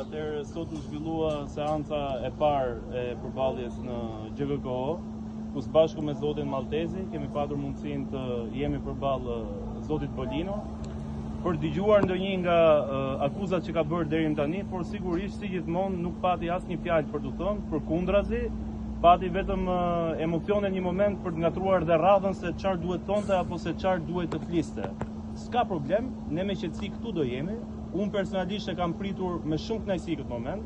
Atëherë sot u zhvillua seanca e parë e përballjes në GKO, ku së bashku me zotin Maltezi kemi patur mundësinë të jemi përballë zotit Bolino për dëgjuar ndonjë nga akuzat që ka bërë deri më tani, por sigurisht si gjithmonë nuk pati asnjë fjalë për të thënë, përkundrazi pati vetëm emocione një moment për të ngatruar dhe radhën se çfarë duhet thonte apo se çfarë duhet të fliste. S'ka problem, ne me qetësi këtu do jemi. Unë personalisht e kam pritur me shumë kënaqësi këtë moment.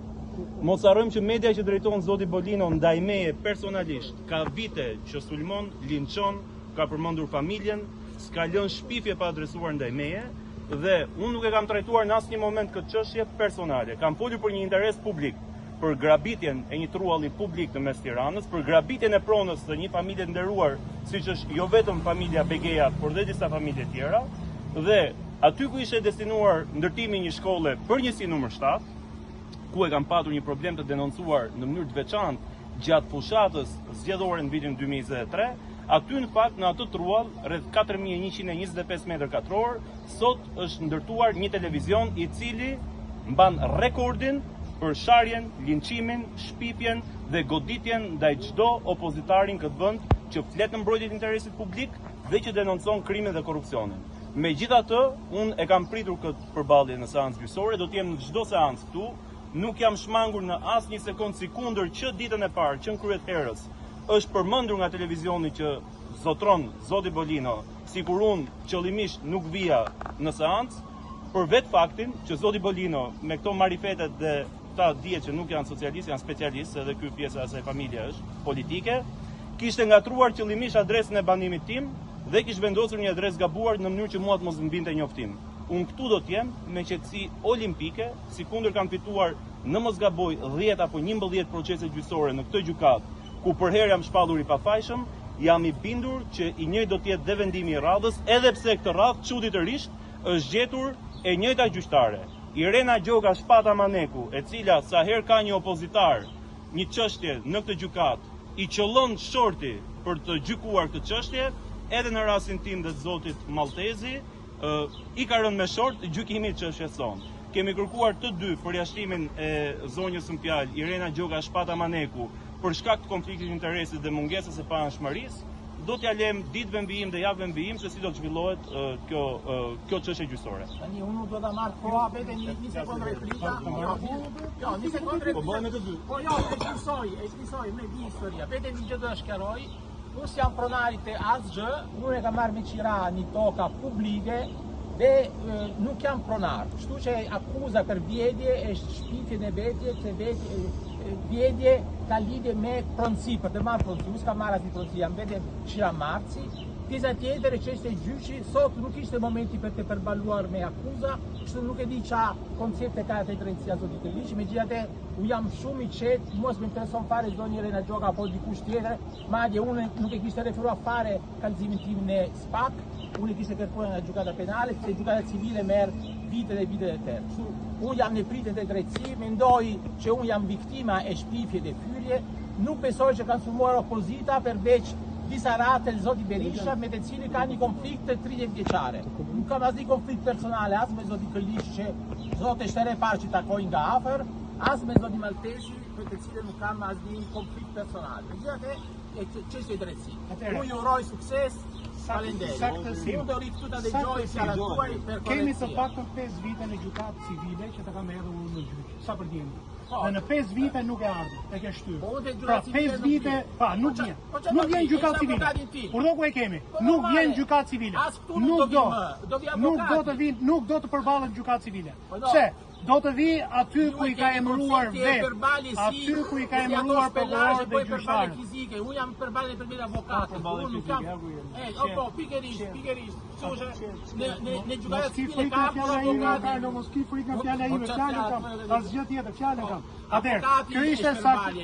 Mos harrojmë që media që drejton zoti Bolino ndaj meje personalisht ka vite që sulmon, linçon, ka përmendur familjen, s'ka lënë shpifje pa adresuar ndaj meje dhe unë nuk e kam trajtuar në asnjë moment këtë çështje personale. Kam folur për një interes publik, për grabitjen e një trualli publik në mes Tiranës, për grabitjen e pronës së një familje nderuar, siç është jo vetëm familja Begeja, por dhe disa familje tjera, dhe aty ku ishte destinuar ndërtimi një shkolle për njësi numër 7, ku e kam patur një problem të denoncuar në mënyrë të veçantë gjatë fushatës zgjedhore në vitin 2023, aty në fakt në atë truall, rreth 4125 m2, sot është ndërtuar një televizion i cili mban rekordin për sharjen, linçimin, shpifjen dhe goditjen ndaj çdo opozitarin këtë vend që flet në mbrojtjen e interesit publik dhe që denoncon krimin dhe korrupsionin. Megjithatë, unë e kam pritur këtë përballje në seancë gjyqësore, do të jem në çdo seancë këtu, nuk jam shmangur në asnjë sekond sikundër që ditën e parë që në kryet herës është përmendur nga televizioni që zotron zoti Bolino, sikur unë qëllimisht nuk vija në seancë, për vetë faktin që zoti Bolino me këto marifetet dhe ta dihet që nuk janë socialistë, janë specialistë, edhe ky pjesa e asaj familje është politike, kishte ngatruar qëllimisht adresën e banimit tim dhe kishte vendosur një adresë gabuar në mënyrë që mua të mos më binte njoftim. Unë këtu do të jem me qetësi olimpike, sikundër kam fituar në mos gaboj 10 apo 11 procese gjyqësore në këtë gjykatë, ku për herë jam shpallur i pafajshëm, jam i bindur që i njëjtë do të jetë dhe vendimi i radhës, edhe pse këtë radhë çuditërisht është gjetur e njëjta gjyqtare, Irena Gjoga Shpata Maneku, e cila sa herë ka një opozitar, një çështje në këtë gjykatë, i qëllon shorti për të gjykuar këtë çështje, edhe në rastin tim dhe të zotit Maltezi, i ka rënë me short gjykimit çështjes sonë. Kemi kërkuar të dy përjashtimin e zonjës së fjalë Irena Gjoga Shpata Maneku për shkak të konfliktit interesit dhe mungesës së paanshmërisë. Do t'ja lëm ditëve mbi dhe javëve mbi se si do të zhvillohet kjo çështje gjyqësore. Tani unë do ta marr koha vetë një sekondë replika. Jo, një sekondë replika. Po të dy. Po jo, e shpisoj me di historia. Vetë një gjë do të shkëroj. Unë jam pronarit e asgjë, unë e kam marrë me qira një toka publike dhe nuk jam pronar. Kështu që akuza për vjedhje është shpifjen e vjedhje ka lidhje me pronësi, për të marrë pronësi. Unë s'ka marrë asnjë pronësi, jam vetëm qira marrësi. Pjesa tjetër e çështja e gjyqi, sot nuk ishte momenti për të përballuar me akuza, kështu nuk e di çfarë koncepte ka te drejtësia zotit të ligjit. Megjithatë, unë jam shumë i qetë, mos më intereson fare zonja Irena Gjoga apo dikush tjetër, madje unë nuk e kishte referuar fare kallëzimin tim në SPAK, unë e kishte kërkuar nga gjykata penale, se gjykata civile merr vite dhe vite të tërë. Kështu, unë jam në pritje të drejtësi, mendoj që unë jam viktima e shpifje dhe fyrje, nuk besoj që kanë sulmuar opozita përveç disa rate zoti Berisha me të cili ka një konflikt të 30 vjeçare. Nuk kam asnjë konflikt personale as me zoti Këlish që zotë është e parë që takoj nga afër, as me zoti Maltezi me të cilën nuk kam asnjë konflikt personal. Megjithatë, çështja e drejtësi. Unë ju uroj sukses. Saktësim. Unë do ri këtu ta dëgjoj fjalën tuaj për kemi të paktën 5 vite në gjykatë civile që të kam hedhur unë në gjyq. Sa për diem? Dhe në 5 vite nuk e ardhi, e ke shtyr. Pra 5 vite, nuk vjen. Nuk vjen gjykatë civile. Por do ku e kemi? Nuk vjen gjykatë civile. Nuk do të përballet gjykatë civile. Pse? Do të vi aty ku i ka emëruar vetë, aty ku i ka emëruar prokurorët dhe gjyqtarët. Unë jam përballë për avokatë. Unë nuk jam. Po, pikërisht. Në gjykatë civile ka avokatë. Mos ki frikë nga fjala ime, fjalën kam. Asgjë tjetër, fjalën kam. Atëherë, kjo ishte saktë.